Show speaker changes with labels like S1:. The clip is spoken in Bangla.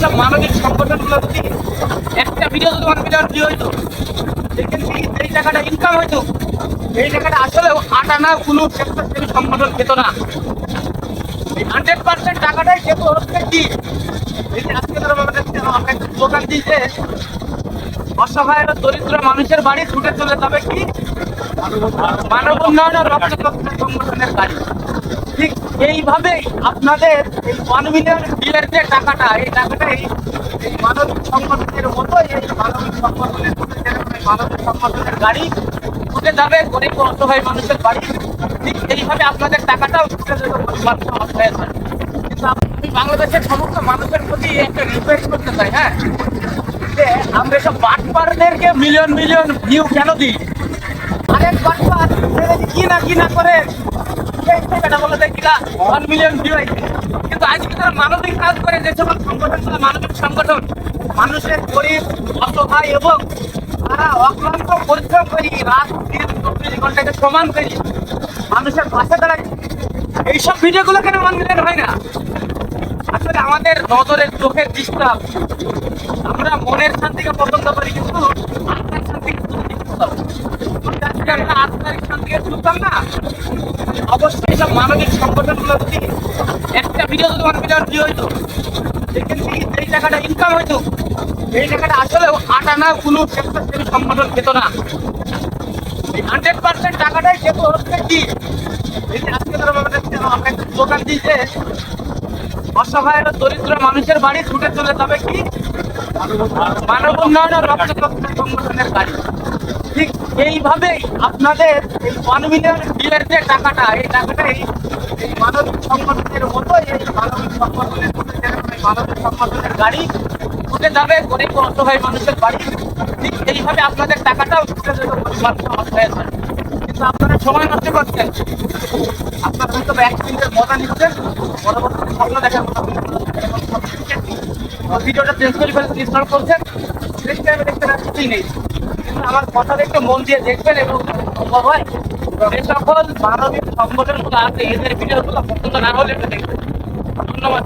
S1: এইসব মানবিক সংগঠনগুলো যদি একটা ভিডিও যদি 1 মিলিয়ন ভিউ হইতো, যেখান থেকে এই টাকাটা ইনকাম হইতো, এই টাকাটা আসলে আট আনা কোনো স্বেচ্ছাসেবী সংগঠন পেত না। 100% টাকাটাই যেত হচ্ছে কি, এই যে আজকে ধরো আমরা একটা দোকান দিয়েছে, অসহায় দরিদ্র মানুষের বাড়ি ছুটে চলে যাবে কি মানব উন্নয়ন ও রক্ত সংগঠনের গাড়ি। ঠিক এইভাবেই আপনাদের এই 1 মিলিয়ন ভিউয়ের যে টাকাটা, এই টাকাটা এই মানবিক সংগঠনের মতো এই মানবিক সংগঠনের গাড়ি ছুটে যাবে গরিব অসহায় মানুষের বাড়ি। ঠিক এইভাবে আপনাদের টাকাটাও ছুটে যাবে গরিব মানুষের অসহায় বাড়ি। কিন্তু আমি বাংলাদেশের সমস্ত মানুষের প্রতি একটা রিকোয়েস্ট করতে চাই, হ্যাঁ, যে আমরা সব বাটপারদেরকে মিলিয়ন মিলিয়ন ভিউ কেন দিই? আরেক বাটপার কি না করে বলে দেয় কিনা 1 মিলিয়ন ভিউ হয়েছে, কিন্তু আজকে তারা মানবিক কাজ করে, যে সকল সংগঠনগুলো মানবিক সংগঠন মানুষের গরিব অসহায় এবং তারা অক্লান্ত পরিশ্রম করি রাত দিন 24 ঘন্টাকে সমান করি মানুষের পাশে দাঁড়ায়, এইসব ভিডিওগুলো কেন 1 মিলিয়ন হয় না? আসলে আমাদের নজরের চোখের ডিস্টার্ব, আমরা মনের শান্তিকে পছন্দ করি কিন্তু আত্মার শান্তিকে আত্মার শান্তিকে শুনতাম না। অবশ্যই সব মানবিক সংগঠনগুলো যদি একটা ভিডিও যদি 1 মিলিয়ন ভিউ হইতো, যেখান থেকে এই টাকাটা ইনকাম হইতো, এই টাকাটা আসলে আট আনা কোনো স্বেচ্ছাসেবী সংগঠন পেত না। 100% টাকাটাই যেত হচ্ছে কি, এই যে আজকে ধরো আমরা একটা দোকান দিয়েছে, অসহায় দরিদ্র মানুষের বাড়ি ছুটে চলে যাবে কি মানব উন্নয়ন ও রক্ত সংগঠনের গাড়ি। ঠিক এইভাবেই আপনাদের এই 1 মিলিয়ন ভিউয়ের যে টাকাটা, এই টাকাটা এই মানবিক সংগঠনের মতো এই মানবিক সংগঠনের গাড়ি ছুটে যাবে গরিব অসহায় মানুষের বাড়ি। ঠিক এইভাবে আপনাদের টাকাটাও ছুটে যাবে গরিব মানুষের অসহায় বাড়ি। কিন্তু আপনারা সময় নষ্ট করছেন, আপনার হয়তো 1 মিনিটের মজা নিচ্ছেন, পরবর্তীতে স্বপ্ন দেখার মতো ভিডিওটা চেঞ্জ করে ফেলে ইনস্টল করছেন, নেক্সট টাইমে দেখতে কিছুই নেই। কিন্তু আমার কথাটা একটু মন দিয়ে দেখবেন এবং সম্ভব হয় যে সকল মানবিক সংগঠনগুলো আছে এদের ভিডিওগুলো পছন্দ না হলে একটু দেখবেন। ধন্যবাদ।